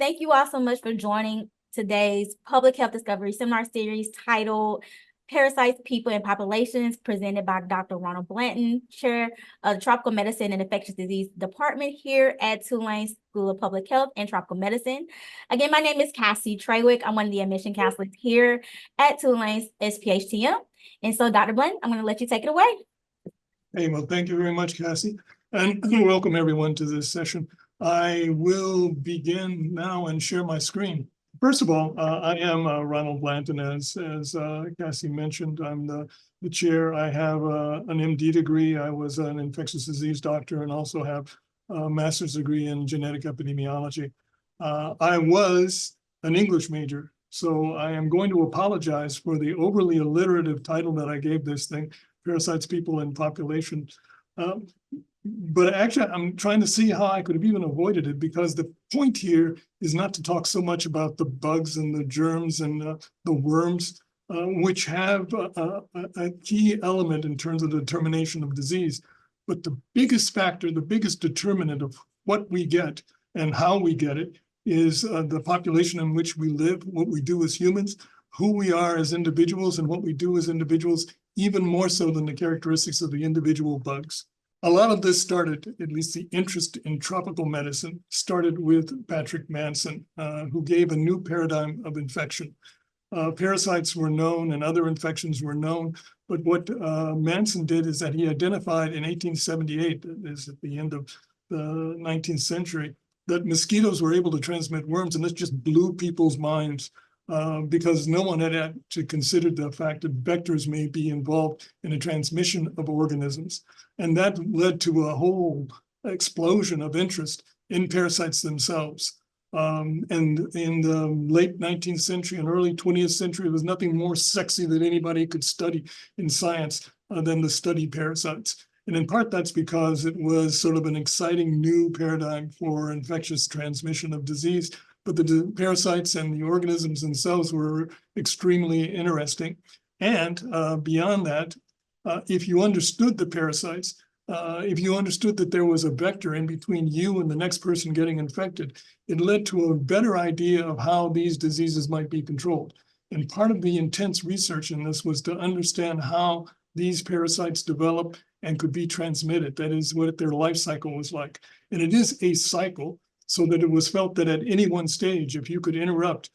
Thank you all so much for joining today's Public Health Discovery Seminar Series titled Parasites, People, and Populations, presented by Dr. Ronald Blanton, Chair of the Tropical Medicine and Infectious Disease Department here at Tulane School of Public Health and Tropical Medicine. Again, my name is Cassie Trawick. I'm one of the admission counselors here at Tulane's SPHTM. And so, Dr. Blanton, I'm going to let you take it away. Hey, well, thank you very much, Cassie, and welcome everyone to this session. I will begin now and share my screen. First of all, I am Ronald Blanton, as Cassie mentioned. I'm the chair. I have an MD degree. I was an infectious disease doctor and also have a master's degree in genetic epidemiology. I was an English major, so I am going to apologize for the overly alliterative title that I gave this thing, Parasites, People, and Population. But actually, I'm trying to see how I could have even avoided it, because the point here is not to talk so much about the bugs and the germs and the worms, which have a key element in terms of the determination of disease. But the biggest factor, the biggest determinant of what we get and how we get it is the population in which we live, what we do as humans, who we are as individuals, and what we do as individuals, even more so than the characteristics of the individual bugs. A lot of this started, at least the interest in tropical medicine, started with Patrick Manson, who gave a new paradigm of infection. Parasites were known and other infections were known, but what Manson did is that he identified in 1878, that is at the end of the 19th century, that mosquitoes were able to transmit worms, and this just blew people's minds. Because no one had actually considered the fact that vectors may be involved in a transmission of organisms. And that led to a whole explosion of interest in parasites themselves. And in the late 19th century and early 20th century, there was nothing more sexy that anybody could study in science than to study parasites. And in part, that's because it was sort of an exciting new paradigm for infectious transmission of disease. But the parasites and the organisms themselves were extremely interesting. And beyond that, if you understood the parasites, if you understood that there was a vector in between you and the next person getting infected, it led to a better idea of how these diseases might be controlled. And part of the intense research in this was to understand how these parasites develop and could be transmitted. That is, what their life cycle was like. And it is a cycle, so that it was felt that at any one stage, if you could interrupt,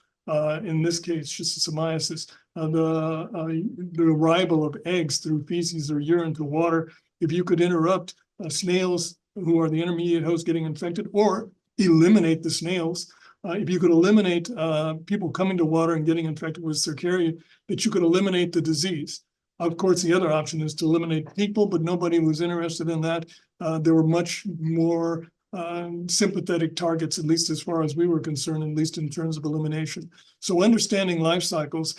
in this case, schistosomiasis, the arrival of eggs through feces or urine to water, if you could interrupt snails who are the intermediate host getting infected, or eliminate the snails, if you could eliminate people coming to water and getting infected with cercaria, that you could eliminate the disease. Of course, the other option is to eliminate people, but nobody was interested in that. There were much more sympathetic targets, at least as far as we were concerned, at least in terms of elimination. So understanding life cycles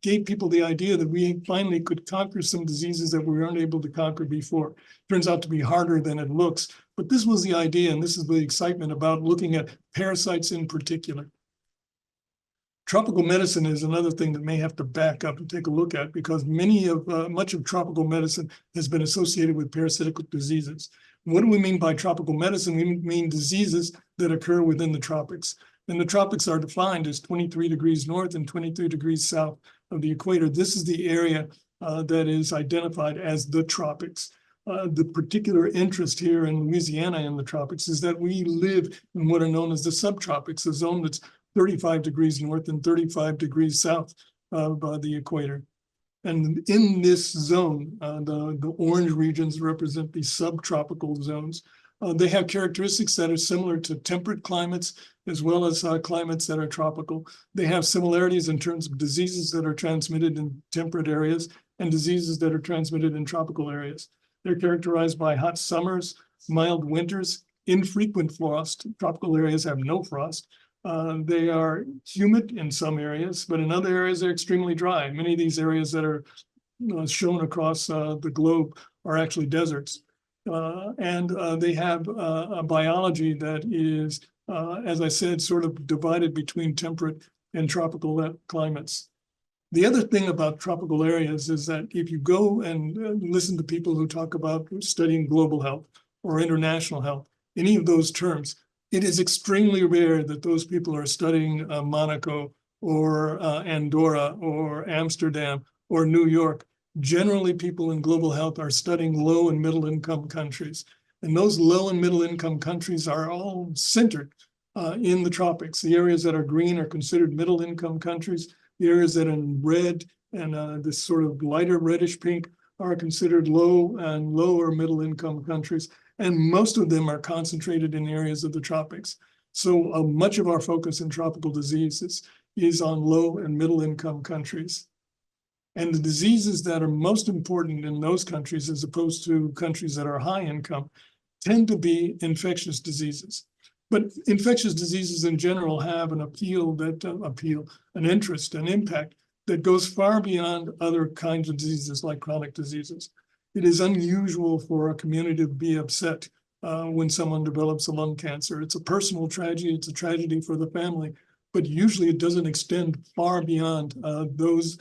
gave people the idea that we finally could conquer some diseases that we weren't able to conquer before. Turns out to be harder than it looks, but this was the idea, and this is the excitement about looking at parasites in particular. Tropical medicine is another thing that may have to back up and take a look at, because much of tropical medicine has been associated with parasitic diseases. What do we mean by tropical medicine? We mean diseases that occur within the tropics. And the tropics are defined as 23 degrees north and 23 degrees south of the equator. This is the area that is identified as the tropics. The particular interest here in Louisiana in the tropics is that we live in what are known as the subtropics, a zone that's 35 degrees north and 35 degrees south of the equator. And in this zone, the orange regions represent the subtropical zones. They have characteristics that are similar to temperate climates, as well as climates that are tropical. They have similarities in terms of diseases that are transmitted in temperate areas and diseases that are transmitted in tropical areas. They're characterized by hot summers, mild winters, infrequent frost. Tropical areas have no frost. They are humid in some areas, but in other areas they're extremely dry. Many of these areas that are shown across the globe are actually deserts. And they have a biology that is, as I said, sort of divided between temperate and tropical climates. The other thing about tropical areas is that if you go and listen to people who talk about studying global health or international health, any of those terms, It is extremely rare that those people are studying Monaco or Andorra or Amsterdam or New York. Generally, people in global health are studying low and middle income countries. And those low and middle income countries are all centered in the tropics. The areas that are green are considered middle income countries. The areas that are in red and this sort of lighter reddish pink are considered low and lower middle income countries. And most of them are concentrated in areas of the tropics. So much of our focus in tropical diseases is on low and middle income countries. And the diseases that are most important in those countries, as opposed to countries that are high income, tend to be infectious diseases. But infectious diseases in general have an an interest, an impact that goes far beyond other kinds of diseases like chronic diseases. It is unusual for a community to be upset when someone develops a lung cancer. It's a personal tragedy, it's a tragedy for the family, but usually it doesn't extend far beyond those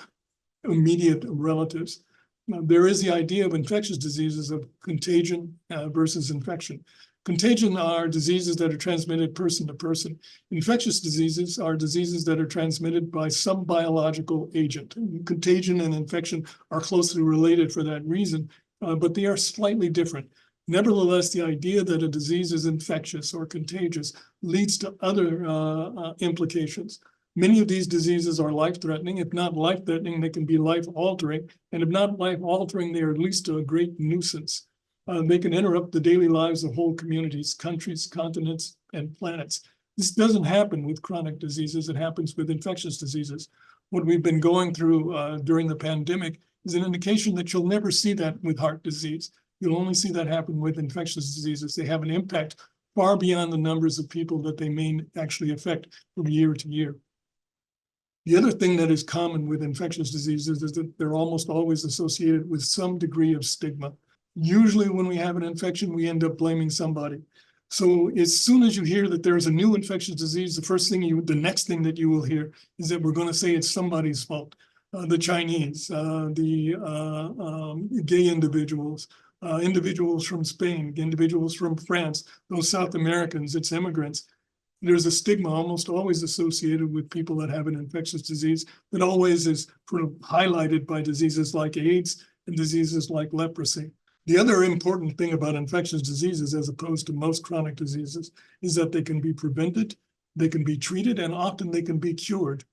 immediate relatives. Now, there is the idea of infectious diseases of contagion versus infection. Contagion are diseases that are transmitted person to person. Infectious diseases are diseases that are transmitted by some biological agent. Contagion and infection are closely related for that reason, but they are slightly different. Nevertheless, the idea that a disease is infectious or contagious leads to other implications. Many of these diseases are life-threatening. If not life-threatening, they can be life-altering. And if not life-altering, they are at least a great nuisance. They can interrupt the daily lives of whole communities, countries, continents, and planets. This doesn't happen with chronic diseases. It happens with infectious diseases. What we've been going through during the pandemic is an indication that you'll never see that with heart disease. You'll only see that happen with infectious diseases. They have an impact far beyond the numbers of people that they may actually affect from year to year. The other thing that is common with infectious diseases is that they're almost always associated with some degree of stigma. Usually when we have an infection, we end up blaming somebody. So as soon as you hear that there's a new infectious disease, the next thing that you will hear is that we're going to say it's somebody's fault. The Chinese, the gay individuals, individuals from Spain, individuals from France, those South Americans, it's immigrants. There's a stigma almost always associated with people that have an infectious disease that always is sort of highlighted by diseases like AIDS and diseases like leprosy. The other important thing about infectious diseases, as opposed to most chronic diseases, is that they can be prevented, they can be treated, and often they can be cured.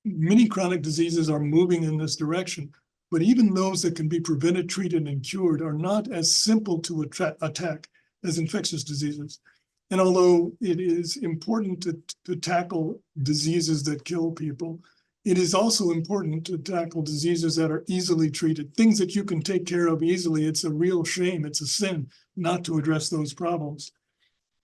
Many chronic diseases are moving in this direction, but even those that can be prevented, treated, and cured are not as simple to attack as infectious diseases. And although it is important to tackle diseases that kill people, it is also important to tackle diseases that are easily treated, things that you can take care of easily. It's a real shame, it's a sin not to address those problems.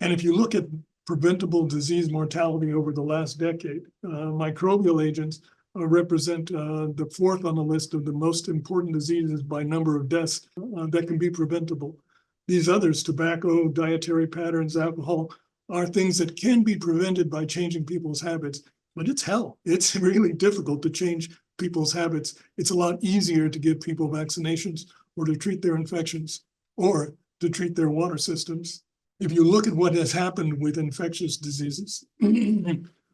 And if you look at preventable disease mortality over the last decade, microbial agents represent the fourth on the list of the most important diseases by number of deaths that can be preventable. These others, tobacco, dietary patterns, alcohol, are things that can be prevented by changing people's habits. But it's hell. It's really difficult to change people's habits. It's a lot easier to give people vaccinations or to treat their infections or to treat their water systems. If you look at what has happened with infectious diseases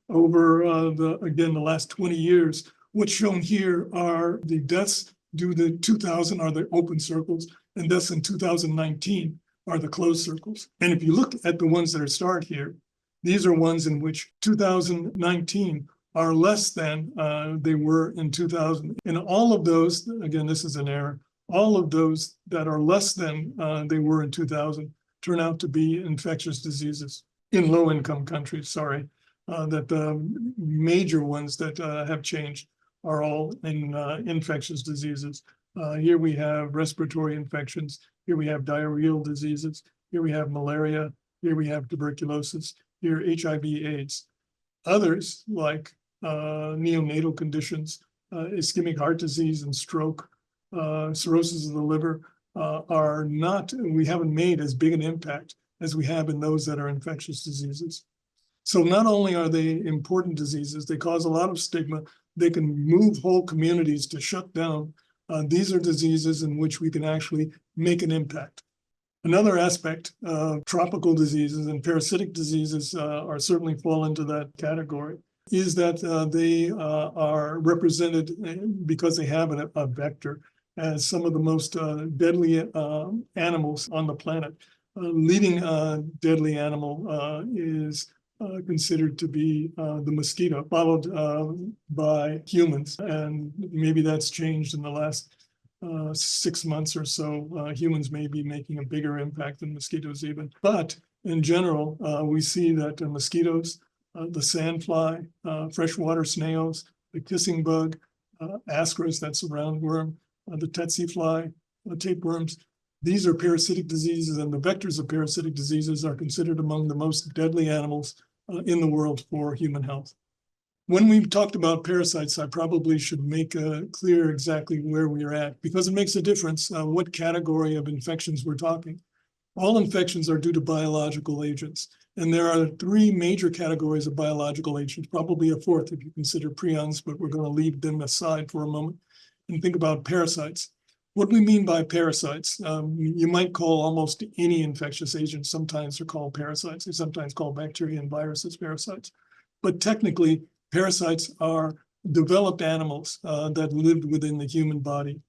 over the last 20 years, what's shown here are the deaths due to 2000 are the open circles, and deaths in 2019 are the closed circles. And if you look at the ones that are starred here, these are ones in which 2019 are less than they were in 2000. And all of those, again, this is an error, all of those that are less than they were in 2000 turn out to be infectious diseases in low-income countries, that the major ones that have changed are all in infectious diseases. Here we have respiratory infections, here we have diarrheal diseases, here we have malaria, here we have tuberculosis, here HIV/AIDS. Others, like neonatal conditions, ischemic heart disease and stroke, cirrhosis of the liver, we haven't made as big an impact as we have in those that are infectious diseases. So not only are they important diseases, they cause a lot of stigma, they can move whole communities to shut down. These are diseases in which we can actually make an impact. Another aspect of tropical diseases and parasitic diseases are certainly fall into that category, is that they are represented because they have a vector as some of the most deadly animals on the planet. Leading deadly animal is considered to be the mosquito, followed by humans. And maybe that's changed in the last 6 months or so. Humans may be making a bigger impact than mosquitoes even. But in general, we see that mosquitoes, the sandfly, freshwater snails, the kissing bug, ascaris, that's a roundworm, the tsetse fly, tapeworms. These are parasitic diseases, and the vectors of parasitic diseases are considered among the most deadly animals in the world for human health. When we've talked about parasites, I probably should make clear exactly where we are at, because it makes a difference what category of infections we're talking. All infections are due to biological agents, and there are 3 major categories of biological agents, probably a 4th if you consider prions, but we're going to leave them aside for a moment and think about parasites. What we mean by parasites, you might call almost any infectious agent, sometimes they're called parasites, they're sometimes called bacteria and viruses parasites. But technically, parasites are developed animals that lived within the human body.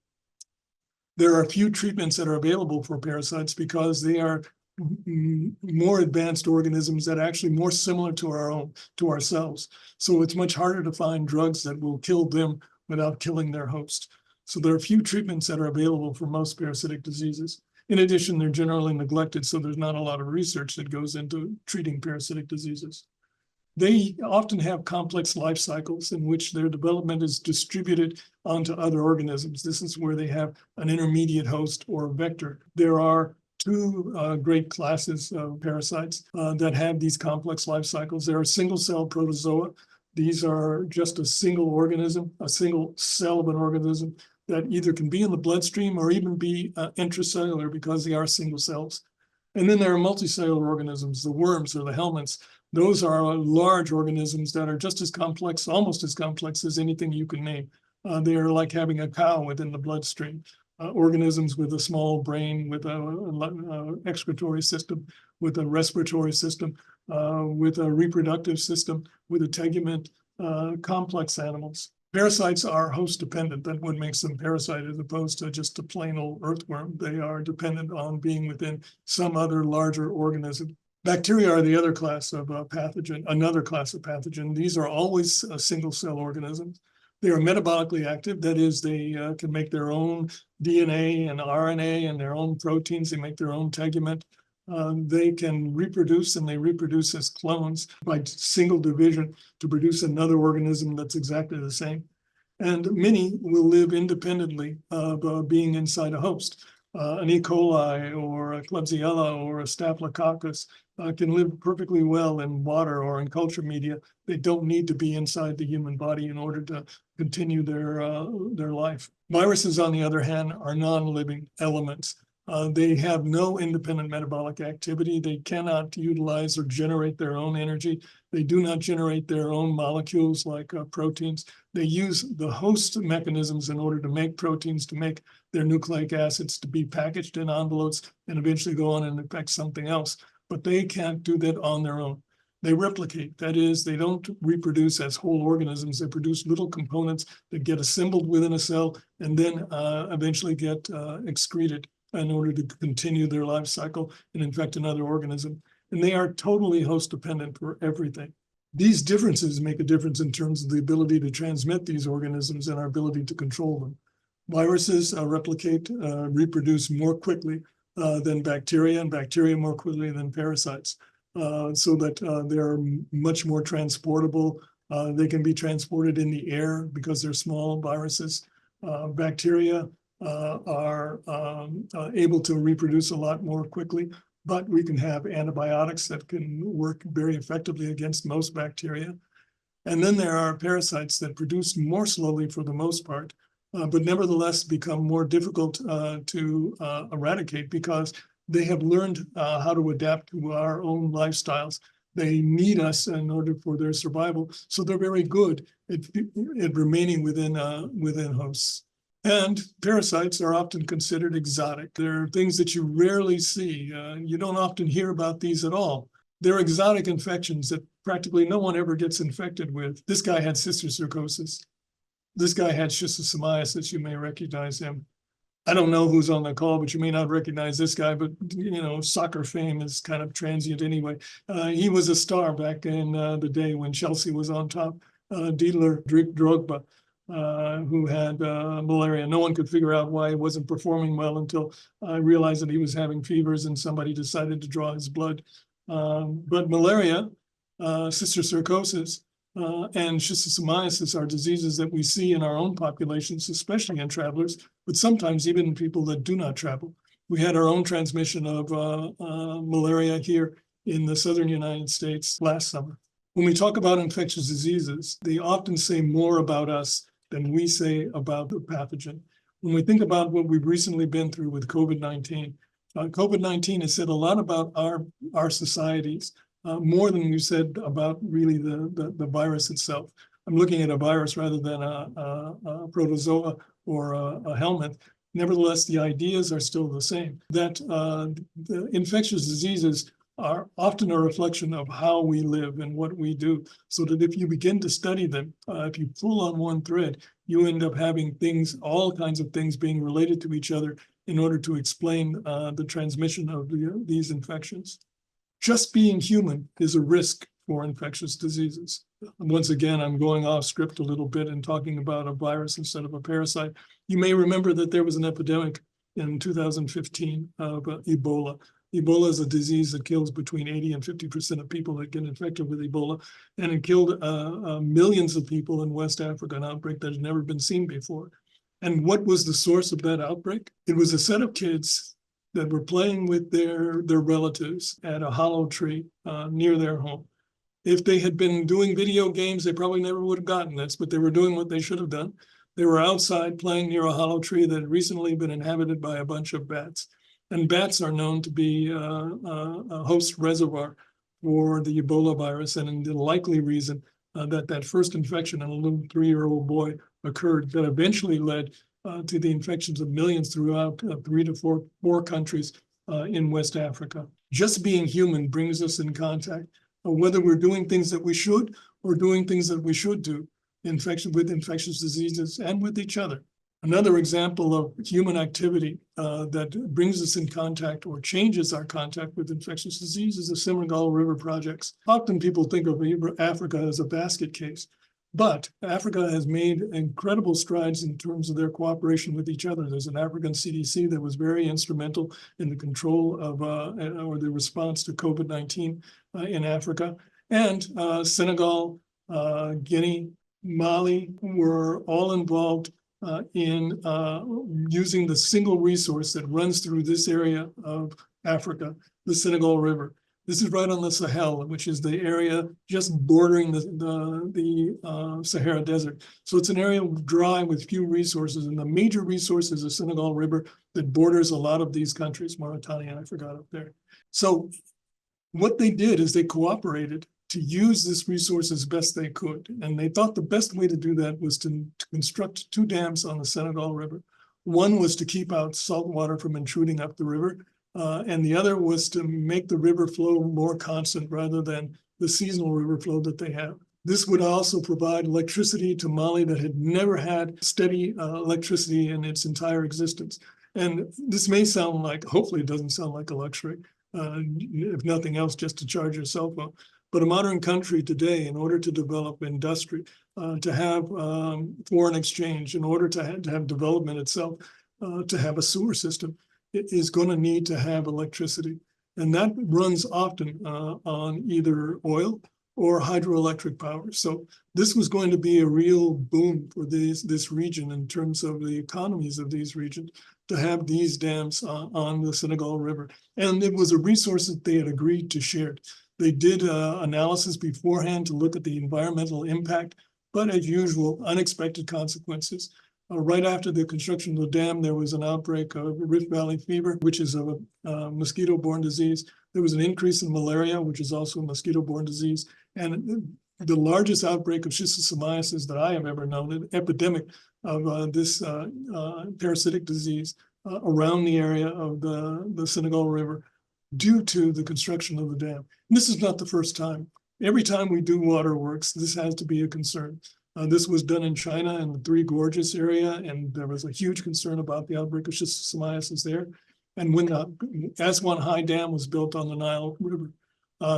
There are a few treatments that are available for parasites because they are more advanced organisms that are actually more similar to ourselves. So it's much harder to find drugs that will kill them without killing their host. So there are few treatments that are available for most parasitic diseases. In addition, they're generally neglected, so there's not a lot of research that goes into treating parasitic diseases. They often have complex life cycles in which their development is distributed onto other organisms. This is where they have an intermediate host or a vector. There are 2 great classes of parasites that have these complex life cycles. There are single-cell protozoa. These are just a single organism, a single cell of an organism that either can be in the bloodstream or even be intracellular because they are single cells. And then there are multicellular organisms, the worms or the helminths. Those are large organisms that are just as complex, almost as complex as anything you can name. They are like having a cow within the bloodstream. Organisms with a small brain, with a excretory system, with a respiratory system, with a reproductive system, with a tegument, complex animals. Parasites are host dependent. That's what makes them parasite as opposed to just a plain old earthworm. They are dependent on being within some other larger organism. Bacteria are the other class of pathogen, another class of pathogen. These are always single cell organisms. They are metabolically active. That is, they can make their own DNA and RNA and their own proteins. They make their own tegument. They can reproduce, and they reproduce as clones by single division to produce another organism that's exactly the same. And many will live independently of being inside a host. An E. coli or a Klebsiella or a Staphylococcus can live perfectly well in water or in culture media. They don't need to be inside the human body in order to continue their life. Viruses, on the other hand, are non-living elements. They have no independent metabolic activity. They cannot utilize or generate their own energy. They do not generate their own molecules like proteins. They use the host mechanisms in order to make proteins, to make their nucleic acids, to be packaged in envelopes and eventually go on and affect something else. But they can't do that on their own. They replicate. That is, they don't reproduce as whole organisms. They produce little components that get assembled within a cell and then eventually get excreted in order to continue their life cycle and infect another organism. And they are totally host dependent for everything. These differences make a difference in terms of the ability to transmit these organisms and our ability to control them. Viruses replicate, reproduce more quickly than bacteria, and bacteria more quickly than parasites, so that they're much more transportable. They can be transported in the air because they're small viruses. Bacteria are able to reproduce a lot more quickly, but we can have antibiotics that can work very effectively against most bacteria. And then there are parasites that produce more slowly for the most part, but nevertheless become more difficult to eradicate because they have learned how to adapt to our own lifestyles. They need us in order for their survival, so they're very good at remaining within hosts. And parasites are often considered exotic. They're things that you rarely see. You don't often hear about these at all. They're exotic infections that practically no one ever gets infected with. This guy had cysticercosis. This guy had schistosomiasis. You may recognize him. I don't know who's on the call, but you may not recognize this guy, but soccer fame is kind of transient anyway. He was a star back in the day when Chelsea was on top. Dietler Drogba, who had malaria. No one could figure out why he wasn't performing well until I realized that he was having fevers and somebody decided to draw his blood. But malaria, cysticercosis, and schistosomiasis are diseases that we see in our own populations, especially in travelers, but sometimes even in people that do not travel. We had our own transmission of malaria here in the southern United States last summer. When we talk about infectious diseases, they often say more about us than we say about the pathogen. When we think about what we've recently been through with COVID-19, COVID-19 has said a lot about our societies, more than you said about really the virus itself. I'm looking at a virus rather than a protozoa or a helminth. Nevertheless, the ideas are still the same, that the infectious diseases are often a reflection of how we live and what we do. So that if you begin to study them, if you pull on one thread, you end up having things, all kinds of things being related to each other in order to explain the transmission of these infections. Just being human is a risk for infectious diseases. Once again, I'm going off script a little bit and talking about a virus instead of a parasite. You may remember that there was an epidemic in 2015 of Ebola. Ebola is a disease that kills between 80 and 50% of people that get infected with Ebola, and it killed millions of people in West Africa, an outbreak that had never been seen before. And what was the source of that outbreak? It was a set of kids that were playing with their relatives at a hollow tree near their home. If they had been doing video games, they probably never would have gotten this, but they were doing what they should have done. They were outside playing near a hollow tree that had recently been inhabited by a bunch of bats. And bats are known to be a host reservoir for the Ebola virus, and the likely reason that first infection in a little 3-year-old boy occurred that eventually led to the infections of millions throughout 3 to 4 countries in West Africa. Just being human brings us in contact, whether we're doing things that we should or doing things that we should do, with infectious diseases and with each other. Another example of human activity that brings us in contact or changes our contact with infectious disease is the Senegal River projects. Often people think of Africa as a basket case, but Africa has made incredible strides in terms of their cooperation with each other. There's an African CDC that was very instrumental in the control of or the response to COVID-19 in Africa. And Senegal, Guinea, Mali were all involved in using the single resource that runs through this area of Africa, the Senegal River. This is right on the Sahel, which is the area just bordering the Sahara Desert. So it's an area dry with few resources, and the major resource is the Senegal River that borders a lot of these countries. Mauritania, I forgot up there. So what they did is they cooperated to use this resource as best they could. And they thought the best way to do that was to construct 2 dams on the Senegal River. One was to keep out salt water from intruding up the river, and the other was to make the river flow more constant rather than the seasonal river flow that they have. This would also provide electricity to Mali that had never had steady electricity in its entire existence. And this may sound like, hopefully it doesn't sound like a luxury, if nothing else, just to charge your cell phone. But a modern country today, in order to develop industry, to have foreign exchange, in order to have development itself, to have a sewer system, it is going to need to have electricity. And that runs often on either oil or hydroelectric power. So this was going to be a real boom for this region in terms of the economies of these regions, to have these dams on the Senegal River. And it was a resource that they had agreed to share. They did analysis beforehand to look at the environmental impact, but as usual, unexpected consequences. Right after the construction of the dam, there was an outbreak of Rift Valley fever, which is a mosquito-borne disease. There was an increase in malaria, which is also a mosquito-borne disease. And the largest outbreak of schistosomiasis that I have ever known, an epidemic of this parasitic disease around the area of the Senegal River due to the construction of the dam. And this is not the first time. Every time we do waterworks, this has to be a concern. This was done in China in the Three Gorges area, and there was a huge concern about the outbreak of schistosomiasis there. And when the Aswan High Dam was built on the Nile River,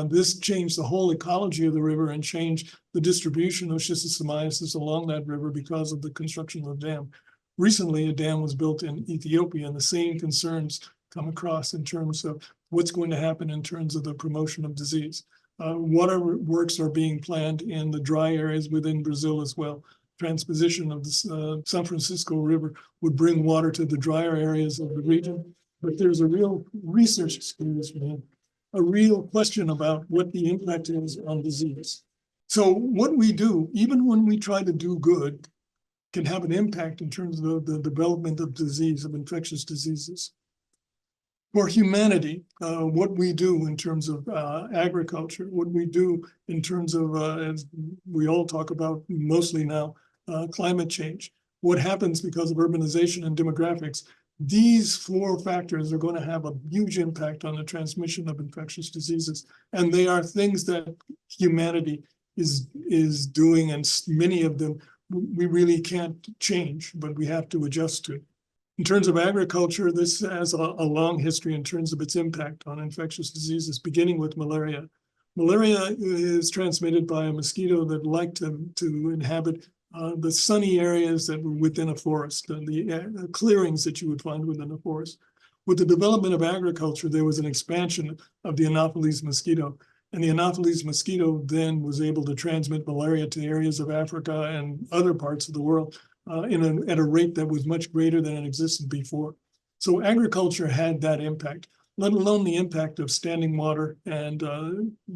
this changed the whole ecology of the river and changed the distribution of schistosomiasis along that river because of the construction of the dam. Recently, a dam was built in Ethiopia, and the same concerns come across in terms of what's going to happen in terms of the promotion of disease. Waterworks are being planned in the dry areas within Brazil as well. Transposition of the San Francisco River would bring water to the drier areas of the region. But there's a real research, a real question about what the impact is on disease. So what we do, even when we try to do good, can have an impact in terms of the development of disease, of infectious diseases. For humanity, what we do in terms of agriculture, what we do in terms of, as we all talk about mostly now, climate change, what happens because of urbanization and demographics, these four factors are going to have a huge impact on the transmission of infectious diseases. And they are things that humanity is doing, and many of them we really can't change, but we have to adjust to. In terms of agriculture, this has a long history in terms of its impact on infectious diseases, beginning with malaria. Malaria is transmitted by a mosquito that like to inhabit the sunny areas that were within a forest, and the clearings that you would find within a forest. With the development of agriculture, there was an expansion of the Anopheles mosquito. And the Anopheles mosquito then was able to transmit malaria to areas of Africa and other parts of the world at a rate that was much greater than it existed before. So agriculture had that impact, let alone the impact of standing water and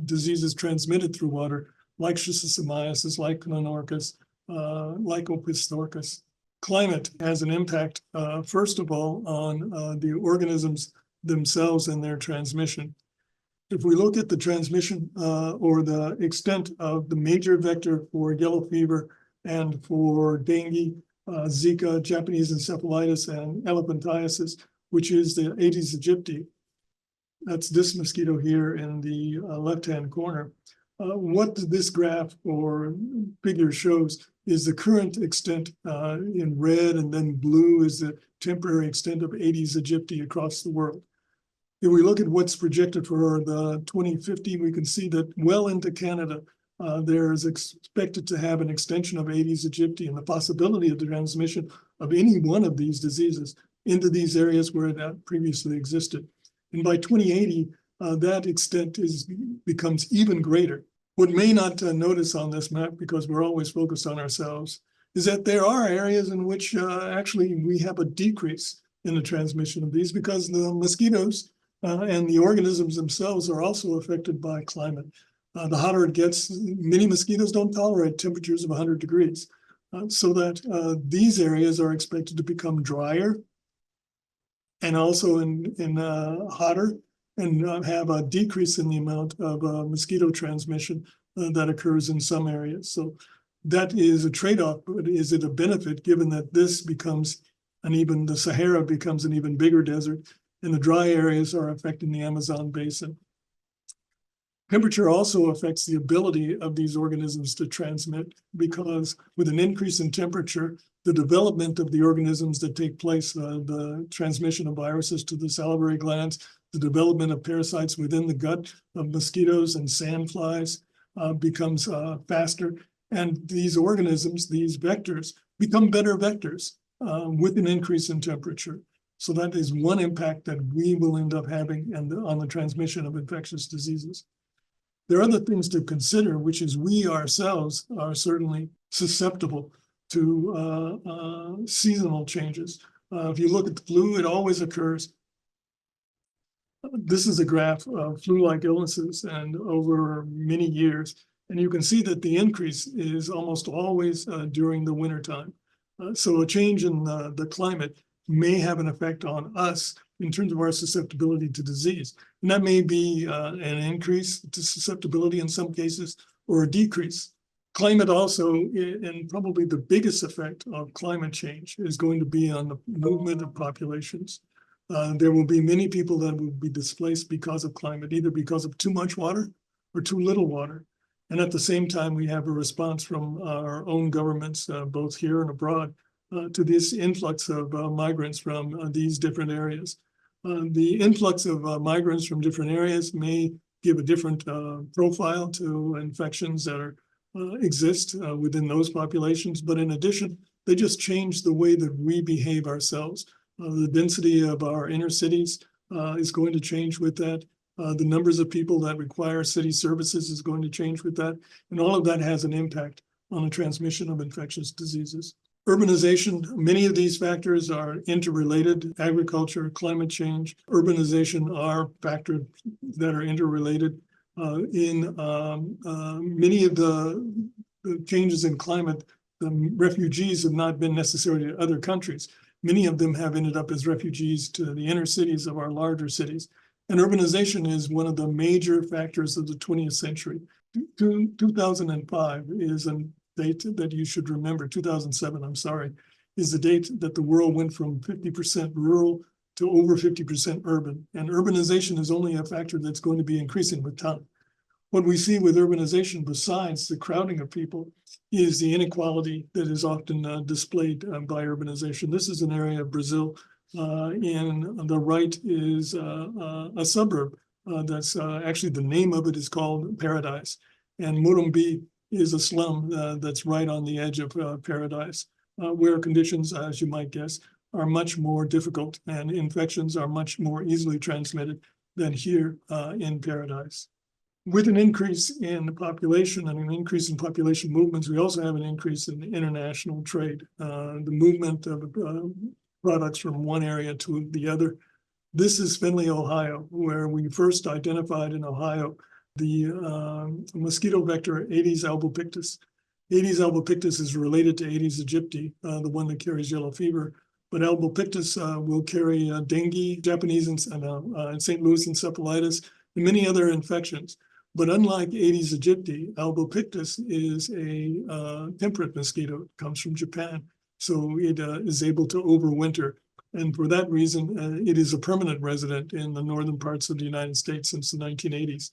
diseases transmitted through water, like schistosomiasis, like Clonorchis, like Opisthochus. Climate has an impact, first of all, on the organisms themselves and their transmission. If we look at the transmission or the extent of the major vector for yellow fever and for dengue, Zika, Japanese encephalitis, and elephantiasis, which is the Aedes aegypti, that's this mosquito here in the left-hand corner. What this graph or figure shows is the current extent in red, and then blue is the temporary extent of Aedes aegypti across the world. If we look at what's projected for the 2050, we can see that well into Canada, there is expected to have an extension of Aedes aegypti and the possibility of the transmission of any one of these diseases into these areas where that previously existed. And by 2080, that extent becomes even greater. What may not notice on this map, because we're always focused on ourselves, is that there are areas in which actually we have a decrease in the transmission of these, because the mosquitoes and the organisms themselves are also affected by climate. The hotter it gets, many mosquitoes don't tolerate temperatures of 100 degrees. So that these areas are expected to become drier and also in hotter, and have a decrease in the amount of mosquito transmission that occurs in some areas. So that is a trade-off, but is it a benefit given that this becomes the Sahara becomes an even bigger desert, and the dry areas are affecting the Amazon basin. Temperature also affects the ability of these organisms to transmit, because with an increase in temperature, the development of the organisms that take place, the transmission of viruses to the salivary glands, the development of parasites within the gut of mosquitoes and sandflies becomes faster. And these organisms, these vectors, become better vectors with an increase in temperature. So that is one impact that we will end up having on the transmission of infectious diseases. There are other things to consider, which is we ourselves are certainly susceptible to seasonal changes. If you look at the flu, it always occurs. This is a graph of flu-like illnesses and over many years. And you can see that the increase is almost always during the wintertime. So a change in the climate may have an effect on us in terms of our susceptibility to disease. And that may be an increase to susceptibility in some cases, or a decrease. Climate also, and probably the biggest effect of climate change, is going to be on the movement of populations. There will be many people that will be displaced because of climate, either because of too much water or too little water. And at the same time, we have a response from our own governments, both here and abroad, to this influx of migrants from these different areas. The influx of migrants from different areas may give a different profile to infections that are exist within those populations, but in addition, they just change the way that we behave ourselves. The density of our inner cities is going to change with that. The numbers of people that require city services is going to change with that. And all of that has an impact on the transmission of infectious diseases. Urbanization, many of these factors are interrelated. Agriculture, climate change, urbanization are factors that are interrelated. In many of the changes in climate, the refugees have not been necessarily to other countries. Many of them have ended up as refugees to the inner cities of our larger cities. And urbanization is one of the major factors of the 20th century. 2005 is a date that you should remember. 2007, I'm sorry, is the date that the world went from 50% rural to over 50% urban. And urbanization is only a factor that's going to be increasing with time. What we see with urbanization, besides the crowding of people, is the inequality that is often displayed by urbanization. This is an area of Brazil, and the right is a suburb that's actually, the name of it is called Paradise. And Morumbi is a slum that's right on the edge of Paradise, where conditions, as you might guess, are much more difficult and infections are much more easily transmitted than here in Paradise. With an increase in the population and an increase in population movements, we also have an increase in international trade, the movement of products from one area to the other. This is Findlay, Ohio, where we first identified in Ohio the mosquito vector Aedes albopictus. Aedes albopictus is related to Aedes aegypti, the one that carries yellow fever, but albopictus will carry dengue, Japanese and St. Louis encephalitis, and many other infections. But unlike Aedes aegypti, albopictus is a temperate mosquito. It comes from Japan, so it is able to overwinter. And for that reason, it is a permanent resident in the northern parts of the United States since the 1980s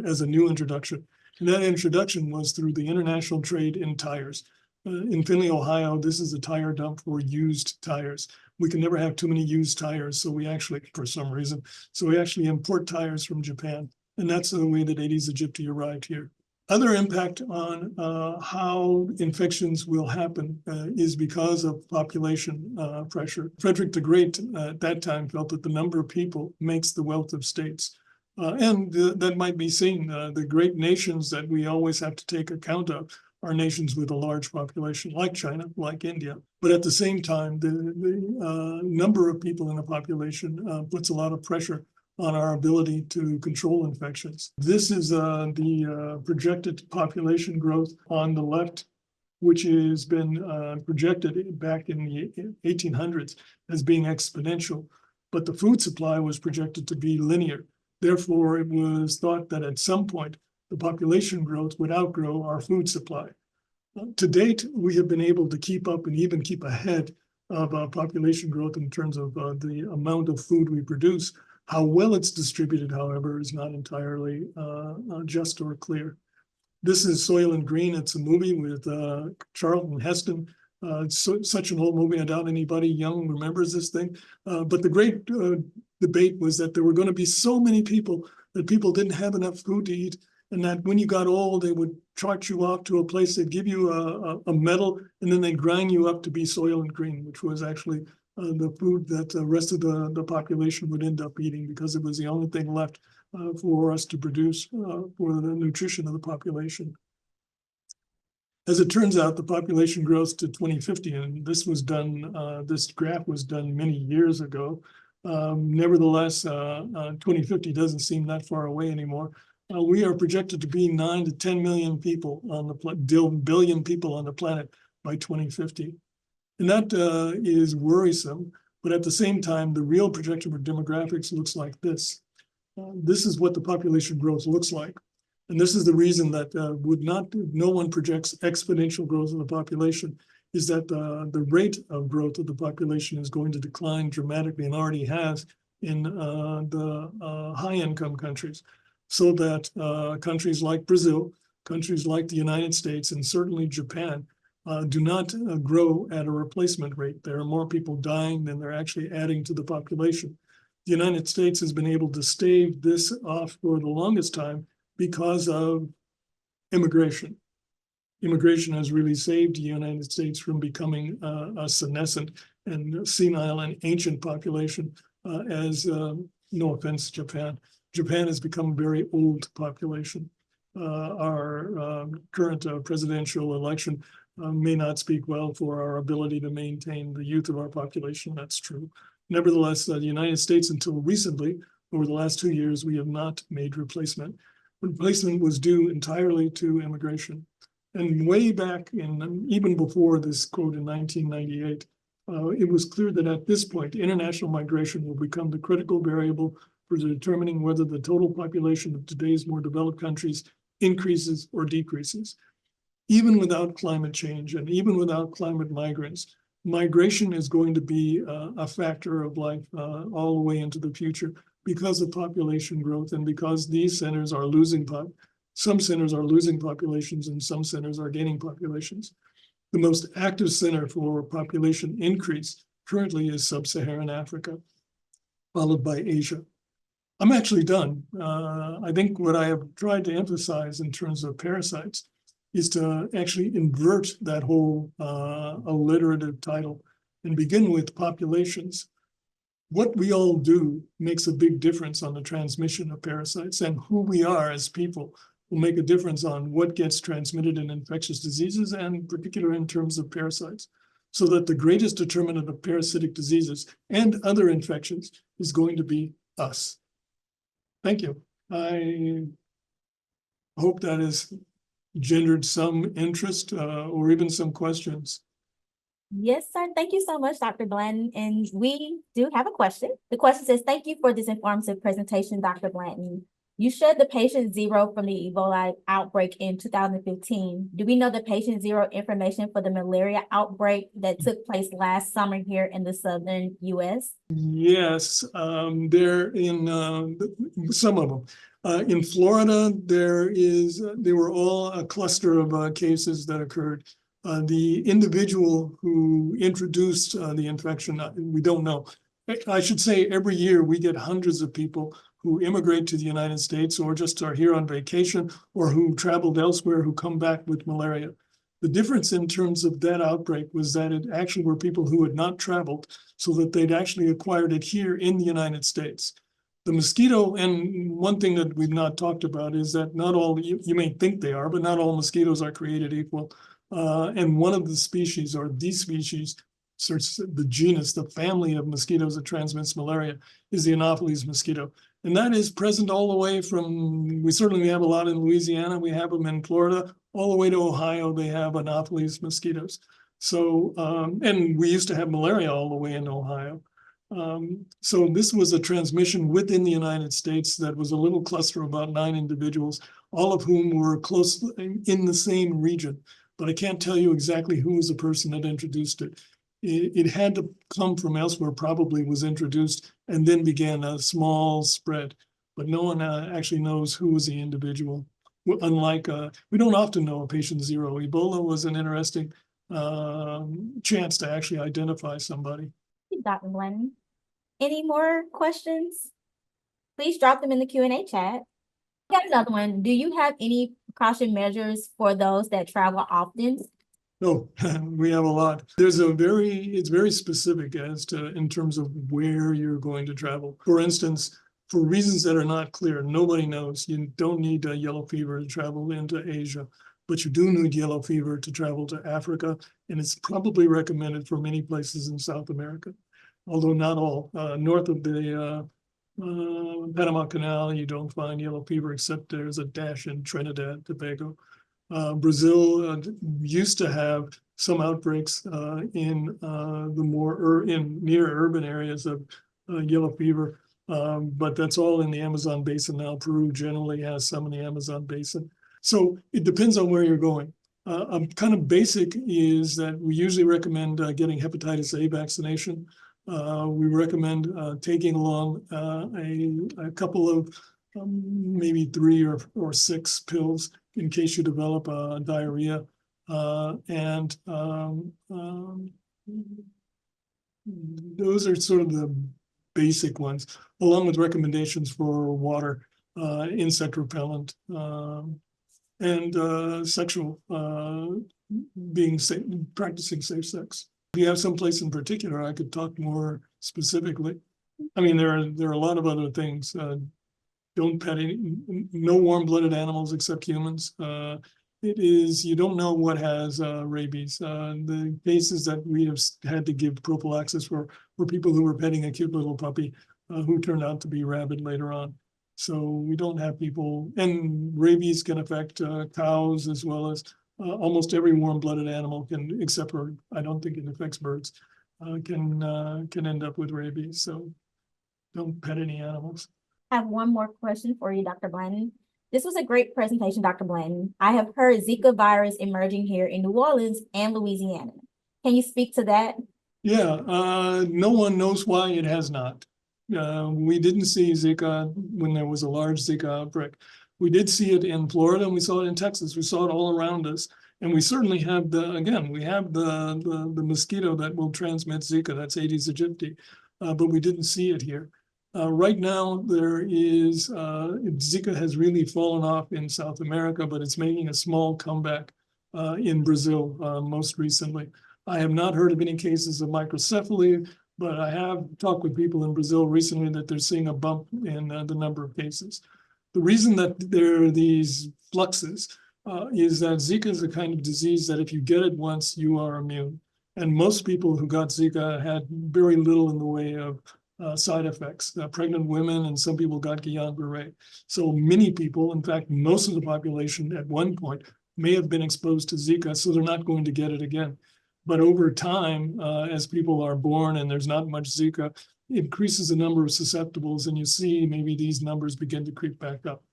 as a new introduction. And that introduction was through the international trade in tires. In Findlay, Ohio, this is a tire dump for used tires. We can never have too many used tires, so we actually, for some reason, import tires from Japan. And that's the way that Aedes aegypti arrived here. Other impact on how infections will happen is because of population pressure. Frederick the Great at that time felt that the number of people makes the wealth of states. And that might be seen. The great nations that we always have to take account of are nations with a large population, like China, like India. But at the same time, the number of people in a population puts a lot of pressure on our ability to control infections. This is the projected population growth on the left, which has been projected back in the 1800s as being exponential, but the food supply was projected to be linear. Therefore, it was thought that at some point, the population growth would outgrow our food supply. To date, we have been able to keep up and even keep ahead of population growth in terms of the amount of food we produce. How well it's distributed, however, is not entirely just or clear. This is Soylent Green. It's a movie with Charlton Heston. It's such an old movie. I doubt anybody young remembers this thing. But the great debate was that there were going to be so many people that people didn't have enough food to eat, and that when you got old, they would chart you off to a place, they'd give you a medal, and then they'd grind you up to be Soylent Green, which was actually the food that the rest of the population would end up eating, because it was the only thing left for us to produce for the nutrition of the population. As it turns out, the population grows to 2050, and this was done, this graph was done many years ago. Nevertheless, 2050 doesn't seem that far away anymore. We are projected to be 9 to 10 million people on the billion people on the planet by 2050. And that is worrisome, but at the same time, the real projection for demographics looks like this. This is what the population growth looks like. And this is the reason that no one projects exponential growth of the population, is that the rate of growth of the population is going to decline dramatically and already has in the high-income countries. So that countries like Brazil, countries like the United States, and certainly Japan do not grow at a replacement rate. There are more people dying than they're actually adding to the population. The United States has been able to stave this off for the longest time because of immigration. Immigration has really saved the United States from becoming a senescent and senile and ancient population, no offense, Japan. Japan has become a very old population. Our current presidential election may not speak well for our ability to maintain the youth of our population. That's true. Nevertheless, the United States, until recently, over the last 2 years, we have not made replacement. Replacement was due entirely to immigration. And way back even before this quote in 1998, it was clear that at this point, international migration will become the critical variable for determining whether the total population of today's more developed countries increases or decreases. Even without climate change and even without climate migrants, migration is going to be a factor of life all the way into the future because of population growth and because these centers are losing some centers are losing populations and some centers are gaining populations. The most active center for population increase currently is sub-Saharan Africa, followed by Asia. I'm actually done. I think what I have tried to emphasize in terms of parasites is to actually invert that whole alliterative title and begin with populations. What we all do makes a big difference on the transmission of parasites, and who we are as people will make a difference on what gets transmitted in infectious diseases, and particularly in terms of parasites, so that the greatest determinant of parasitic diseases and other infections is going to be us. Thank you. I hope that has gendered some interest or even some questions. Yes, sir. Thank you so much, Dr. Blanton. And we do have a question. The question says, thank you for this informative presentation, Dr. Blanton. You showed the patient zero from the Ebola outbreak in 2015. Do we know the patient zero information for the malaria outbreak that took place last summer here in the southern U.S.? Yes, they're in some of them. In Florida, they were all a cluster of cases that occurred. The individual who introduced the infection, we don't know. I should say every year we get hundreds of people who immigrate to the United States or just are here on vacation or who traveled elsewhere who come back with malaria. The difference in terms of that outbreak was that it actually were people who had not traveled, so that they'd actually acquired it here in the United States. The mosquito, and one thing that we've not talked about is that not all, you may think they are, but not all mosquitoes are created equal. And one of the species, or the species, the genus, the family of mosquitoes that transmits malaria, is the Anopheles mosquito. And that is present all the way from, we certainly have a lot in Louisiana, we have them in Florida, all the way to Ohio, they have Anopheles mosquitoes. So, and we used to have malaria all the way in Ohio. So this was a transmission within the United States that was a little cluster of about 9 individuals, all of whom were close in the same region. But I can't tell you exactly who was the person that introduced it. It had to come from elsewhere, probably was introduced, and then began a small spread. But no one actually knows who was the individual. Unlike, we don't often know a patient zero. Ebola was an interesting chance to actually identify somebody. Dr. Blanton. Any more questions? Please drop them in the Q&A chat. Got another one. Do you have any precaution measures for those that travel often? No, we have a lot. It's very specific as to in terms of where you're going to travel. For instance, for reasons that are not clear, nobody knows. You don't need yellow fever to travel into Asia, but you do need yellow fever to travel to Africa, and it's probably recommended for many places in South America, although not all. North of the Panama Canal, you don't find yellow fever, except there's a dash in Trinidad, Tobago. Brazil used to have some outbreaks in the more near urban areas of yellow fever. But that's all in the Amazon basin now. Peru generally has some in the Amazon basin. So it depends on where you're going. Kind of basic is that we usually recommend getting hepatitis A vaccination. We recommend taking along a couple of maybe 3 or 6 pills in case you develop diarrhea. Those are sort of the basic ones, along with recommendations for water, insect repellent, and sexual, being safe, practicing safe sex. If you have someplace in particular, I could talk more specifically. I mean, there are a lot of other things. Don't pet no warm-blooded animals except humans. You don't know what has rabies. The cases that we have had to give prophylaxis were people who were petting a cute little puppy who turned out to be rabid later on. So we don't have people, and rabies can affect cows as well as almost every warm-blooded animal can, except for, I don't think it affects birds, can end up with rabies. So don't pet any animals. I have one more question for you, Dr. Blanton. This was a great presentation, Dr. Blanton. I have heard Zika virus emerging here in New Orleans and Louisiana. Can you speak to that? Yeah, no one knows why it has not. We didn't see Zika when there was a large Zika outbreak. We did see it in Florida and we saw it in Texas. We saw it all around us. And we certainly have the mosquito that will transmit Zika, that's Aedes aegypti, but we didn't see it here. Right now, Zika has really fallen off in South America, but it's making a small comeback in Brazil most recently. I have not heard of any cases of microcephaly, but I have talked with people in Brazil recently that they're seeing a bump in the number of cases. The reason that there are these fluxes is that Zika is a kind of disease that if you get it once, you are immune. And most people who got Zika had very little in the way of side effects. Pregnant women and some people got Guillain-Barré. So many people, in fact, most of the population at one point may have been exposed to Zika, so they're not going to get it again. But over time, as people are born and there's not much Zika, it increases the number of susceptibles, and you see maybe these numbers begin to creep back up.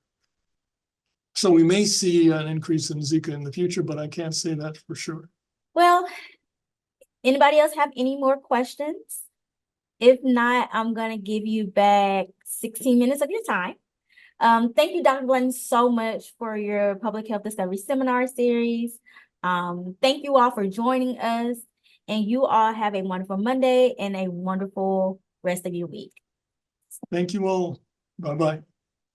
So we may see an increase in Zika in the future, but I can't say that for sure. Well, anybody else have any more questions? If not, I'm going to give you back 16 minutes of your time. Thank you, Dr. Blanton, so much for your Public Health Discovery Seminar Series. Thank you all for joining us, and you all have a wonderful Monday and a wonderful rest of your week. Thank you all. Bye-bye.